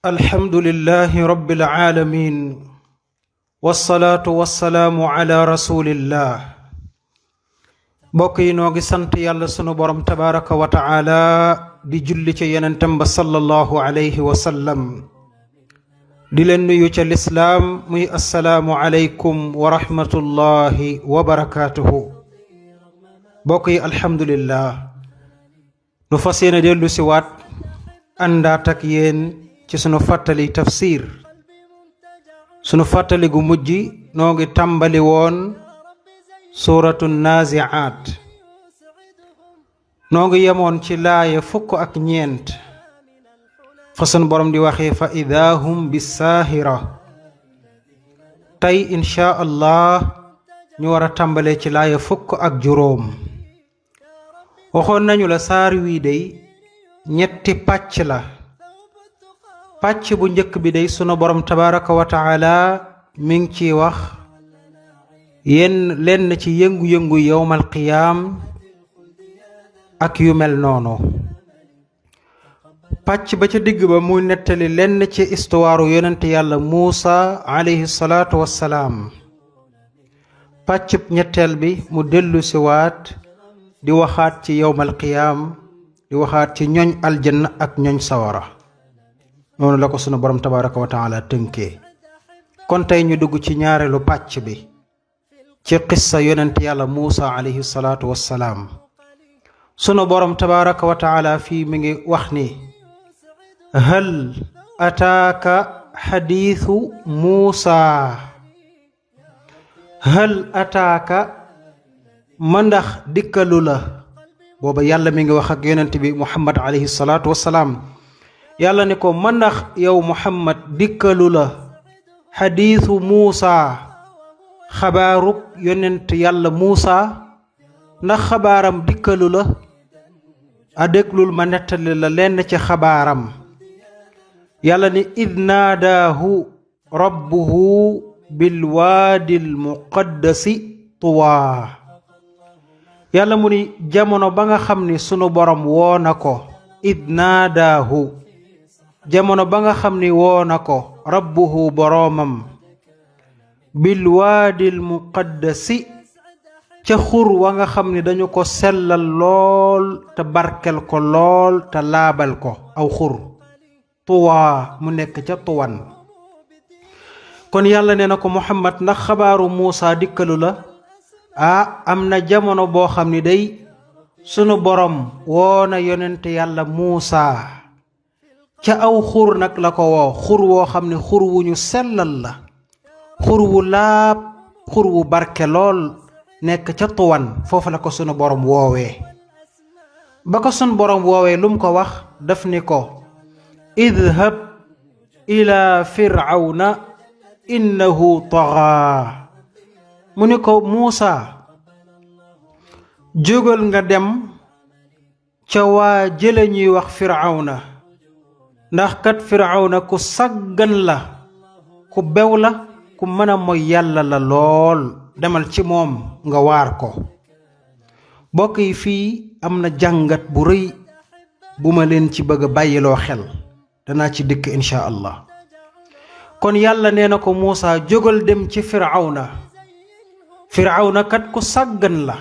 alhamdulillahi rabbil alamin wassalaatu wassalaamu ala rasulillah. mbokk yi noo ngi sant yàlla sunu borom tabaraka wa taala di julli ci yenentam ba sallallahu alayhi wa sallam di leen nuyu ca lislaam muy assalaamu aleykum wa rahmatullahi wa barakaatuhu. mbokk yi alhamdulillah nu fas yéene dellu si waat àndaat ak yéen ci sunu fàttali tafsir. sunu fàttali gu mujj noo ngi tàmbali woon suuratu naaziaat. noo ngi yemoon ci laaya 19 fa sunu borom di waxee fa idaa hum bisaahira. tey inchaa allah ñu war a tàmbalee ci laaya 19. waxoon nañu la saar wii day ñetti pàcc la. pàcc bu njëkk bi day sunu borom tabaraka wa taala mi ngi ciy wax lenn ci yëngu-yëngu yowmal qiyaam ak yu mel noonu. pàcc ba ca digg ba muy nettali lenn ci istuwaaru yonent yàlla Muusa alayhi salaatu wassalaam. pàcc ñetteel bi mu dellu si waat di waxaat ci yowmal qiyaam di waxaat ci ñoñ aljanna ak ñoñ sawara. noonu la ko sunu borom tabaraka wa taala tënkee. kon tey ñu dugg ci ñaareelu pàcc bi ci qissa yonent yàlla Muusa alayhi salaatu wassalaam. sunu borom tabaraka wa taala fii mi ngi wax ni hal ataaka xadiisu Muusa. hal ataaka ma ndax dikkalu la. booba yàlla mi ngi wax ak yonent bi Muhammad alayhi salaatu wassalaam. yàlla ne ko ma ndax yow Muhammad dikkalu la xadiisu Muusa, xabaaruk yonent yàlla Muusa ndax xabaaram dikkalu la. a déglul ma nettali la lenn ci xabaaram. yàlla ne id naadaahu rabbuhu bilwaadil muqaddasi tuwaa. yàlla mu ni jamono ba nga xam ni sunu borom woo na ko. id naadaahu jamono ba nga xam ni woo na ko rabbuhu boroomam bilwaadil muqaddasi ca xur wa nga xam ni dañu ko sellal lool te barkel ko lool te laabal ko aw xur. tuwaa mu nekk ca tuwan. kon yàlla nee na ko Muhammad ndax xabaaru Muusa dikkalu la. am na jamono boo xam ni day sunu borom woo na yonent yàlla Muusa ca aw xur nag la ko woo. xur woo xam ne xur wu ñu sellal la, xur wu laab, xur wu barke lool nekk ca tuwan. foofu la ko sunu borom woowee. ba ko sunu borom woowee lu mu ko wax daf ni ko idhab ila firawna innahu tagaa. mu ni ko Muusa jógal nga dem ca waa jële ñuy wax firawna, ndax kat firawna ku saggan la, ku bew la, ku mën a mooy yàlla la lool. demal ci moom nga waar ko. mbokk yi fii am na jàngat bu rëy bu ma leen ci bëgg a bàyyiloo xel. danaa ci dikk insha allah. kon yàlla nee na ko Muusa jógal dem ci firawna. firawna kat ku saggan la,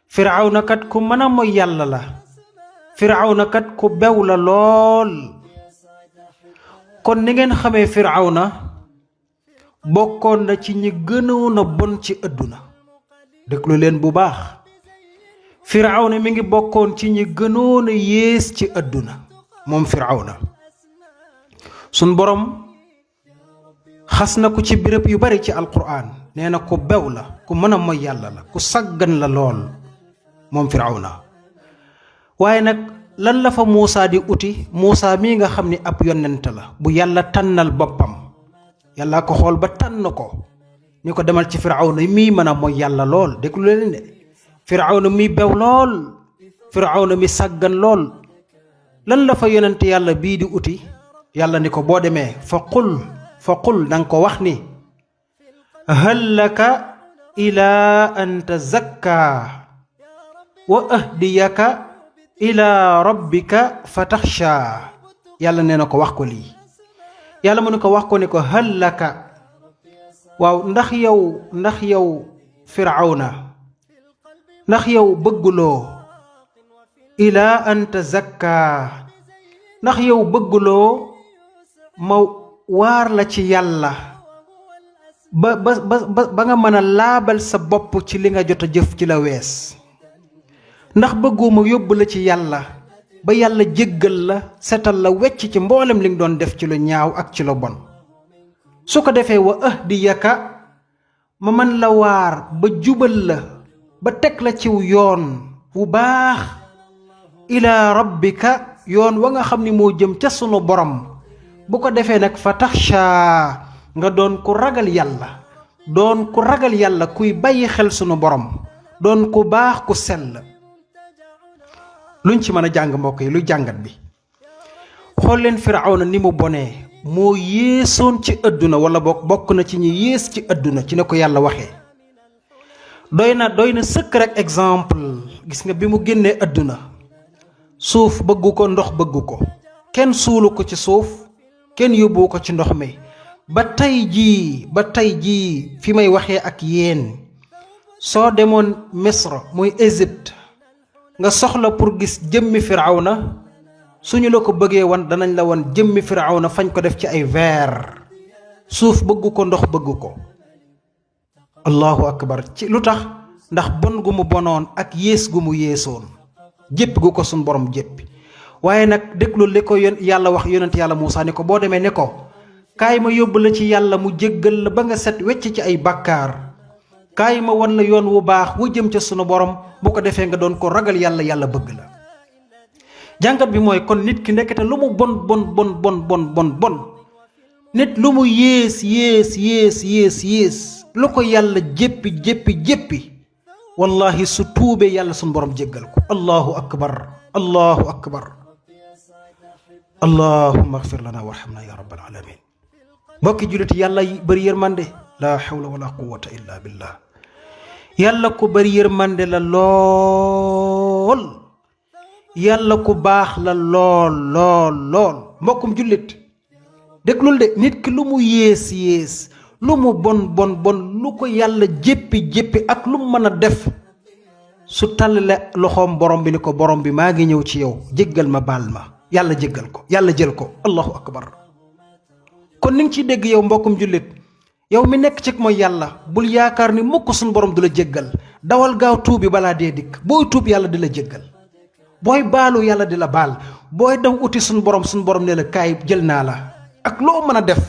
firawna kat ku mën a mooy yàlla la, firawna kat ku bew la lool. kon ni ngeen xamee firawna bokkoon na ci ñi gënoon a bon ci àdduna. déglu leen bu baax. firawna mi ngi bokkoon ci ñi gënoon a yées ci àdduna moom firawna. sun borom xas na ko ci béréb yu bari ci alquran. nee na ku bew la, ku mën a mooy yàlla la, ku saggan la lool moom firawna. waaye nag lan la fa Muusa di uti. Muusa mii nga xam ni ab yonent la bu yàlla tànnal boppam. yàlla ko xool ba tànn ko ni ko demal ci firawna mii mën a mooy yàlla lool. déglu leen de. firawna mii bew lool, firawna mi saggan lool. lan la fa yonent yàlla bii di uti. yàlla ni ko boo demee fa qul danga ko wax ni hal laka ila an tazakka wa ahdiyaka ila rabbika fataxsha. yàlla nee na ko wax ko lii. yàlla mu ne ko wax ko ne ko hal laka waaw ndax yow firawna ndax yow bëgguloo ila an tazakka ndax yow bëgguloo ma waar la ci yàlla ba nga mën a laabal sa bopp ci li nga jot a jëf ci la wees ndax bëggoo ma yóbbu la ci yàlla ba yàlla jéggal la setal la wecc ci mboolem li nga doon def ci lu ñaaw ak ci lu bon su ko defee wa ahdiyaka ma man la waar ba jubal la ba teg la ciw yoon wu baax ila rabbika yoon wa nga xam ni moo jëm ca sunu borom bu ko defee nag fa taxsha nga doon ku ragal yàlla kuy bàyyi xel sunu borom doon ku baax ku sell luñ ci mën a jàng mbokk yi lu jàngat bi xool leen firawna ni mu bonee moo yéesoon ci àdduna wala bokk na ci ñi yées ci àdduna ci ne ko yàlla waxee doy na sëkk rek exemple gis nga bi mu génnee àdduna suuf bëggu ko ndox bëggu ko kenn suulu ko ci suuf kenn yóbbu ko ci ndox mi ba tey jii fi may waxee ak yéen soo demoon Misra muy Égypte nga soxla pour gis jëmmi firawna suñu la ko bëggee wan danañ la wan jëmmi firawna fañ ko def ci ay verre suuf bëggu ko ndox bëggu ko allahu akbar ci lu tax ndax bon gu mu bonoon ak yées gu mu yéesoon jépp gu ko suñ borom jéppi waaye nag déglu li ko yàlla wax yonent yàlla Muusaa ni ko boo demee ne ko kaay ma yóbbu la ci yàlla mu jéggal la ba nga set wecc ci ay bàkkaar kaay ma wan la yoon wu baax wu jëm ca sunu borom bu ko defee nga doon ko ragal yàlla bëgg la jàngat bi mooy kon nit ki ndekete lu mu bon nit lu mu yées lu ko yàlla jéppi wallahi su tuubee yàlla sunu borom jéggal ko allahu akbar allahumma agfir lana warhamna ya rabbal alamin mbokki jullit yàlla bari yërmande la hawla wala quwwata illa billah yàlla ko bari yërmande la lool yàlla ku baax la lool mbokkum jullit déglul de nit ki lu mu yées lu mu bon lu ko yàlla jéppi ak lu mu mën a def su tàllale loxoom borom bi ni ko borom bi maa ngi ñëw ci yow jéggal ma baal ma yàlla jéggal ko yàlla jël ko allahu akbar kon ni nga ciy dégg yow mbokkum jullit yow mi nekk ci mooy yàlla bul yaakaar ni mukk suñu borom du la jéggal dawal gaaw tuubi balaa dee dikk booy tuub yàlla di la jéggal booy baalu yàlla di la baal booy daw uti suñu borom ne la kaay jël naa la ak loo mën a def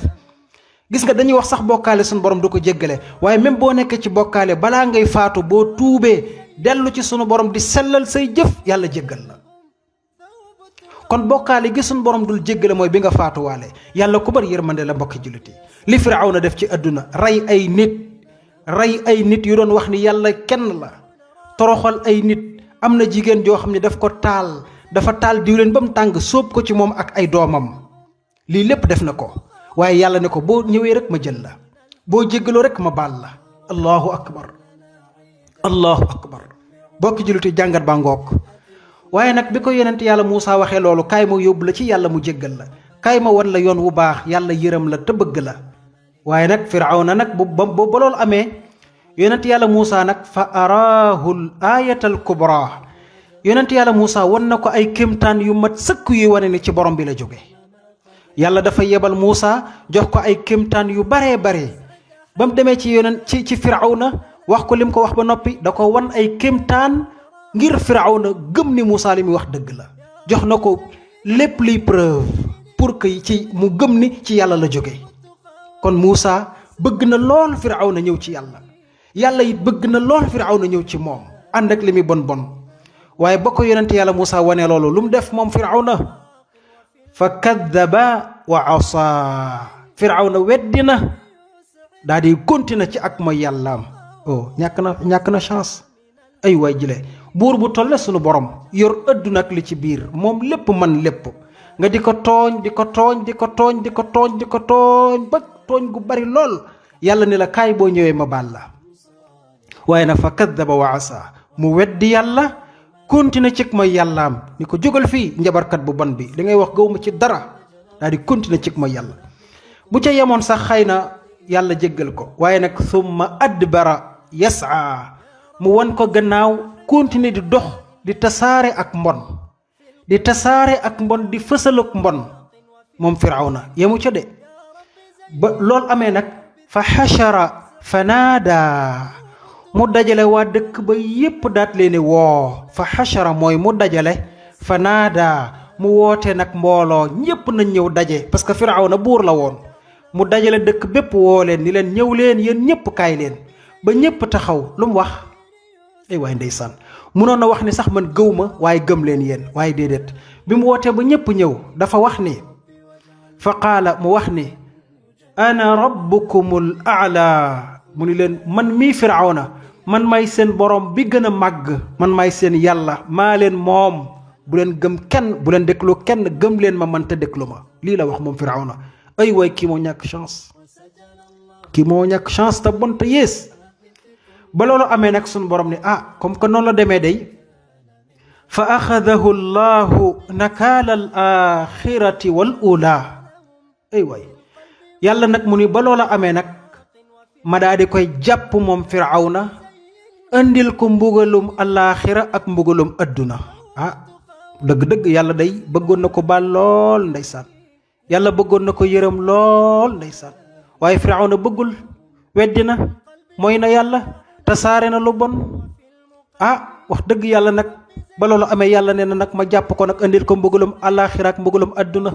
gis nga dañuy wax sax bokkaale suñu borom du ko jéggale waaye même boo nekkee ci bokkaale balaa ngay faatu boo tuubee dellu ci sunu borom di sellal say jëf yàlla jéggal la kon bokkaale gi suñu borom dul jéggale mooy bi nga faatuwaale yàlla ku bari yërmande la mbokki jullit yi li Firawna def ci àdduna rey ay nit yu doon wax ni yàlla kenn la toroxal ay nit am na jigéen joo xam ne dafa taal diwleen ba mu tàng sóob ko ci moom ak ay doomam lii lépp def na ko waaye yàlla ne ko boo ñëwee rek ma jël la boo jéggaloo rek ma baal la allahu akbar bokki jullit jàngat baa ngoog waaye nag bi ko yonent yàlla Muusaa waxee loolu kaay ma yóbbu la ci yàlla mu jéggal la kaay ma wan la yoon wu baax yàlla yërëm la te bëgg la waaye nag Firawna nag ba loolu amee yonent yàlla Muusaa nag fa araahu l ayatal kubra yonent yàlla Muusaa wan na ko ay kéemtaan yu mat sëkk yuy wane ni ci borom bi la jóge yàlla dafa yebal Muusaa jox ko ay kéemtaan yu baree ba mu demee ci Firawna wax ko lim ko wax ba noppi da ko wan ay kéemtaan ngir Firawna gëm ni Muusaa li muy wax dëgg la jox na ko lépp liy preuve pour que mu gëm ni ci yàlla la jóge kon Muusaa bëgg na lool Firawna ñëw ci yàlla it bëgg na lool Firawna ñëw ci moom ànd ak li muy bon waaye ba ko yonent yàlla Muusaa wane loolu lu mu def moom Firawna fa kaddaba wa asaa Firawna weddi na daal di continuer ci ak mooy yàllaam ñàkk na chance ay waay jile buur bu toll sunu borom yor àdduna ak li ci biir moom lépp man lépp nga di ko tooñ ba tooñ gu bari lool yàlla ni la kaay boo ñëwee ma baal la waaye nag fa kaddaba wa asa mu weddi yàlla continuer ci mooy yàllaam ni ko jógal fii njabarkat bu bon bi li ngay wax gawma ci dara daal di continuer ci mooy yàlla bu ca yemoon sax xëy na yàlla jéggal ko waaye nag summa adbara yasaa mu wan ko gannaaw continuer di dox di tasaare ak mbon di fësal ak mbon moom firawna yemu ca de ba loolu amee nag fa xashara fa naada mu dajale waa dëkk ba yépp daat leeni woo fa xashara mooy mu dajale fa naada mu woote nag mbooloo ñépp nañ ñëw daje parce que firawna buur la woon mu dajale dëkk bépp woo leen ni leen ñëw leen yéen ñépp kaay leen ba ñépp taxaw lu mu wax ay waay ndeysaan munoon na wax ni sax man gëw ma waaye gëm leen yéen waaye déedéet bi mu wootee ba ñépp ñëw dafa wax ni fa qaala mu wax ni ana rabbukumul aala mu ni leen man mii firawna man may seen borom bi gën a màgg man may seen yàlla maa leen moom bu leen gëm kenn bu leen déglu kenn gëm leen ma man te déglu ma lii la wax moom firawna ay waay kii moo ñàkk chance te bon te yées ba loolu amee nag suñu borom ni comme que noonu la demee day fa axadahu llahu nakaala al axirati wal ula ay waay yàlla nag mu ni ba loola amee nag ma daa di koy jàpp moom firawna andil ko mbugalum alaaxira ak mbugalum adduna dëgg-dëgg yàlla day bëggoon na ko baal lool ndeysaan yàlla bëggoon na ko yërëm lool ndeysaan waaye firawna bëggul weddi na mooy na yàlla tasaare na lu bon wax dëgg yàlla nag ba loolu amee yàlla nee na nag ma jàpp ko nag andil ko mbugalum alaaxira ak mbugalum adduna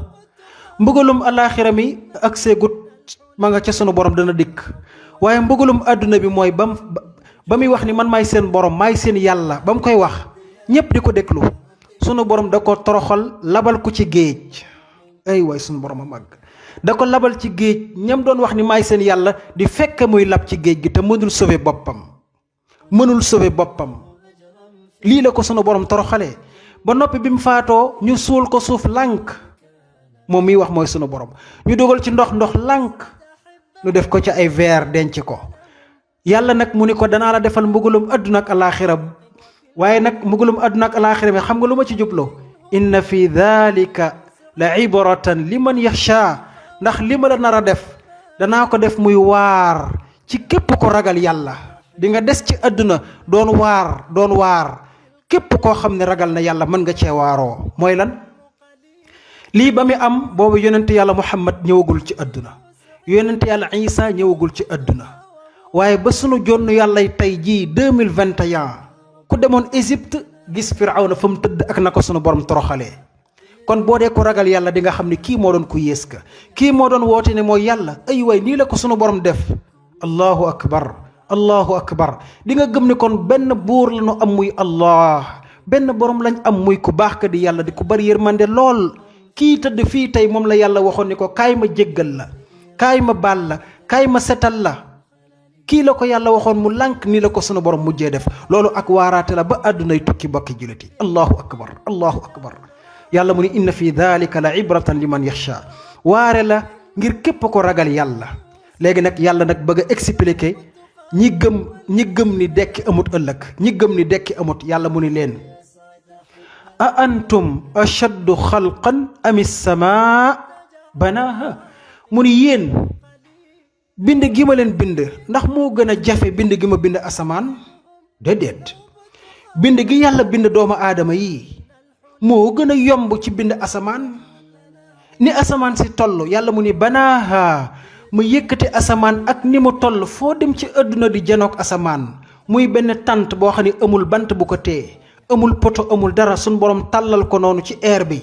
mbugalum alaaxira mi ak seegut ma nga ca sunu borom dana dikk waaye mbugalum adduna bi mooy ba muy wax ni man maay seen borom maay seen yàlla ba mu koy wax ñépp di ko déglu sunu borom da ko toroxal labal ko ci géej ay waay sunu borom a màgg da ko labal ci géej ñam doon wax ni maay seen yàlla di fekk muy lab ci géej gi te mënul sauver boppam lii la ko sunu borom toroxalee ba noppi bi mu faatoo ñu suul ko suuf lànk moom miy wax mooy sunu borom ñu dugal ci ndox lànk ñu def ko ci ay verre denc ko yàlla nag mu ni ko danaa la defal mbugalum adduna ak alaaxira waaye nag mbugalum adduna ak alaaxira mi xam nga lu ma ci jubloo inna fi dhalika la ibratan liman yaxsha ndax li ma la nar a def danaa ko def muy waar ci képp ko ragal yàlla di nga des ci adduna doon waar képp koo xam ne ragal na yàlla mën nga cee waaroo mooy lan lii ba mu am boobu yonent yàlla muhammad ñëwagul ci adduna yonent yàlla isa ñëwagul ci adduna waaye ba sunu jonn yàllay tey jii 2021 ku demoon Égypte gis firawna fa mu tëdd ak na ko sunu borom toroxalee kon boo dee ko ragal yàlla di nga xam ne kii moo doon ku yées ka kii moo doon woote ne mooy yàlla ay waay nii la ko sunu borom def allahu akbar di nga gëm ne kon benn buur la ñu am muy allah benn borom lañ am muy ku baax ka di yàlla di ku bari yërmande lool kii tëdd fii tey moom la yàlla waxoon ni ko kaay ma jéggal la kaay ma baal la kaay ma setal la kii la ko yàlla waxoon mu lànk nii la ko sunu borom mujjee def loolu ak waaraate la ba àddunay tukki bokki jullit yi allahu akbar yàlla mu ni inna fi dhalika la ibratan liman yaxsha waare la ngir képp ko ragal yàlla léegi nag yàlla nag bëgg a expliquer ñi gëm ni dekki amut ëllëg ñi gëm ni dekki amut yàlla mu ni leen a antum ashaddu xalqan ami samaa banaaha mu ni yéen bind gi ma leen bind ndax moo gën a jafe bind gi ma bind asamaan déedéet bind gi yàlla bind doomu aadama yi moo gën a yomb ci bind asamaan ni asamaan si toll yàlla mu ni banaaha mu yëkkati asamaan ak ni mu toll foo dem ci àdduna di janook asamaan muy benn tànt boo xam ne amul bant bu ko téye amul poto amul dara suñ borom tàllal ko noonu ci air bi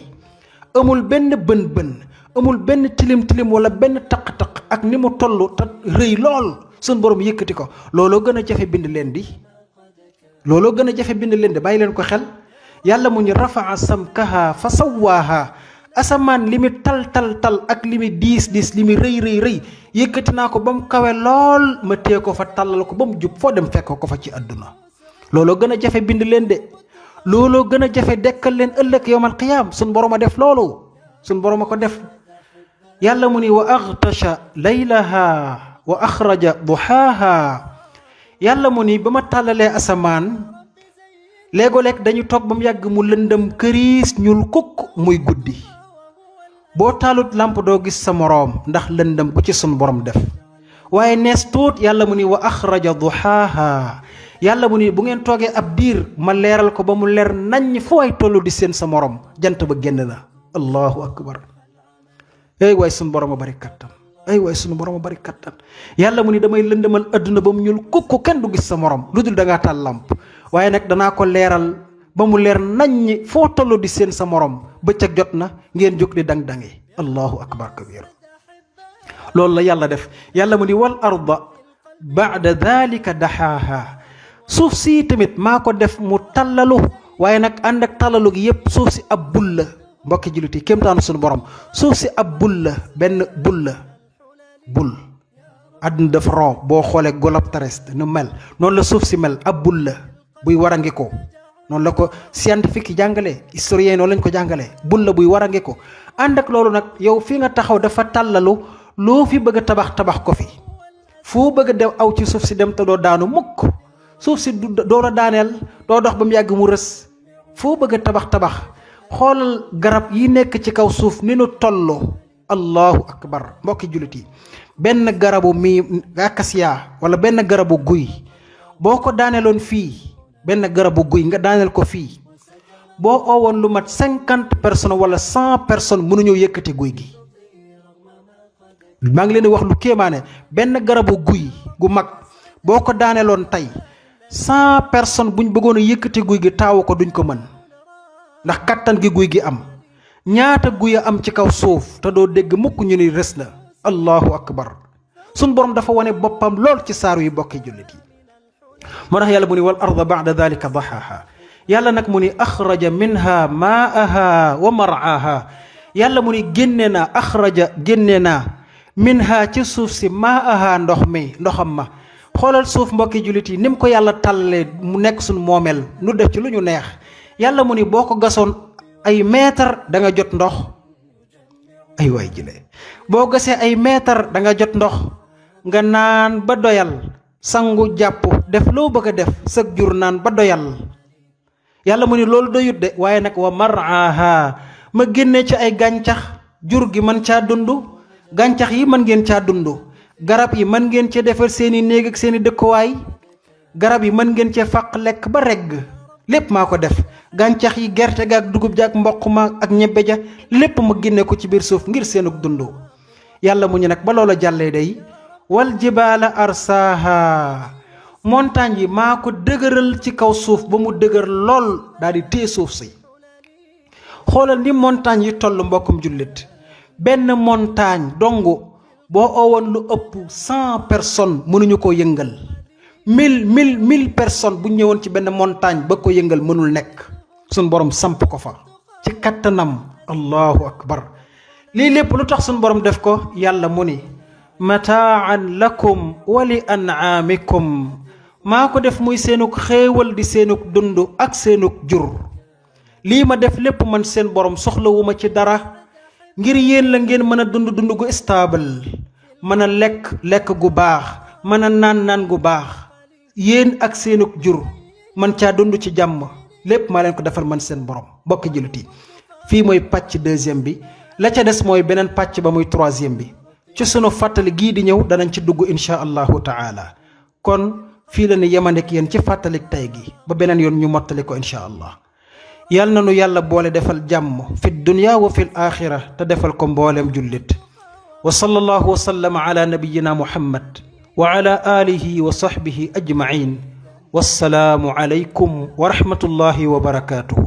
amul benn bën amul benn tilim wala benn taq-taq ak ni mu toll te rëy lool suñ borom yëkkati ko looloo gën a jafe bind leen di bàyyi leen ko xel yàlla mu ñu rafaa samkaha fa sawaaha asamaan li mi tal ak li mi diis li mi rëy yëkkati naa ko ba mu kawe lool ma téye ko fa tàllal ko ba mu jub foo dem fekk ko fa ci àdduna looloo gën a jafe bind leen de looloo gën a jafe dekkal leen ëllëg yawmal qiyaam suñ borom a def loolu suñ borom a ko def yàlla mu ni wa aghtasha laylaha wa axraja duhaaha yàlla mu ni ba ma tàllalee asamaan léegoo-leeg dañu toog ba mu yàgg mu lëndëm këriis ñuul kukk muy guddi boo taalut làmp doo gis sa moroom ndax lëndëm bu ci sun borom def waaye nees tuut yàlla mu ni wa axraja duhaaha yàlla mu ni bu ngeen toogee ab diir ma leeral ko ba mu leer naññ fu waay tollu di seen sa moroom jant ba génn na allahu akbar ay waay sun borom a bari kattan ay waay sunu borom a bari kattan yàlla mu ni damay lëndëmal adduna ba mu ñuul kukku kenn du gis sa morom lu dul da ngaa taal làmp waaye nag danaa ko leeral ba mu leer naññi foo tollu di seen sa morom bëccëg jot na ngeen jóg di dang-dangi allahu akbar kabir loolu la yàlla def yàlla mu ni wal arda ba'da dhalika daxaaha suuf si tamit maa ko def mu tallalu waaye nag ànd ak tallalu gi yépp suuf si ab bul la mbokki jullit yi kéemtaanu sunu borom suuf si ab bul la benn bul la bul àdduna dafa ron boo xoolee globe terrestre nu mel noonu la suuf si mel ab bul la buy warange ko noonu la ko scientifique yi jàngalee historien noonu lañ ko jàngalee bul la buy warange ko ànd ak loolu nag yow fi nga taxaw dafa tàllalu loo fi bëgg a tabax ko fi foo bëgg a dem aw ci suuf si dem te doo daanu mukk suuf si doo la daaneel doo dox ba mu yàgg mu rës foo bëgg a tabax xoolal garab yi nekk ci kaw suuf ni nu tolloo allahu akbar mbokki jullit yi benn garabu acacia wala benn garabu guy boo ko daaneeloon fii benn garabu guy nga daaneel ko fii boo oowoon lu mat 50 personnes wala 100 personnes mënuñoo yëkkati guy gi maa ngi leen di wax lu kéemaane benn garabu guy gu mag boo ko daaneeloon tey 100 personnes buñ bëggoon a yëkkati guy gi taawu ko duñ ko mën ndax kattan gi guy gi am ñaata guy a am ci kaw suuf te doo dégg mukk ñu ni rës na allahu akbar sun borom dafa wane boppam lool ci saaru yi bokki jullit yi moo tax yàlla mu ni wal arda ba'da dhalika dahaha yàlla nag mu ni axraja minha maaha wa mar'aha yàlla mu ni génne naa minha ci suuf si maaha ndoxam ma xoolal suuf mbokki jullit yi ni mu ko yàlla tàllalee mu nekk suñ moomeel nu def ci lu ñu neex yàlla mu ni boo ko gasoon ay mètre da nga jot ndox ay waay jile boo gasee ay mètre da nga jot ndox nga naan ba doyal sangu jàpp def loo bëgg a def sëg jur naan ba doyal yàlla mu ni loolu doyut de waaye nag wa mar'aha ma génne ci ay gàncax jur gi mën caa dund gàncax yi mën ngeen caa dund garab yi mën ngeen cee defar seeni néeg ak seeni dëkkuwaay garab yi mën ngeen cee fàq lekk ba regg lépp maa ko def gàncax yi gerte ga ak dugub ja ak mboq ma ak ñebbe ja lépp ma génne ko ci biir suuf ngir seenug dund yàlla mu ñu nag ba loola jàllee day wal jibaala arsaaha montagne yi maa ko dëgëral ci kaw suuf ba mu dëgër lool daal di téye suuf si xoolal ni montagne yi toll mbokkum jullit benn montagne dong boo oowoon lu ëpp 100 personnes mënuñu ko yëngal 1000 personnes bu ñëwoon ci benn montagne ba ko yëngal mënul nekk suñ borom samp ko fa ci kattanam allahu akbar lii lépp lu tax suñ borom def ko yàlla mu ni mataan lakum wa li an'aamikum maa ko def muy seenug xéewal di seenug dund ak seenug jur lii ma def lépp man seen borom soxlawuma ci dara ngir yéen la ngeen mën a dund gu stable mën a lekk gu baax mën a naan gu baax yéen ak seenug jur man caa dund ci jàmm lépp maa leen ko defal man seen borom bokk jullit yi fii mooy pàcc 2e bi la ca des mooy beneen pàcc ba muy 3e bi ci sunu fàttali gii di ñëw danañ ci dugg insha allahu taala kon fii la ni yemandek yéen ci fàttalik tay gi ba beneen yoon ñu mottali ko insha allah yal na nu yàlla boole defal jàmm fi dunya wa fi alaaxira te defal ko mbooleem jullit wa sallallahu wa sallama ala nabiyina muhammad wa ala alihi wa sahbihi ajmain wassalaamu alaykum wa rahmatullahi wa barakatuh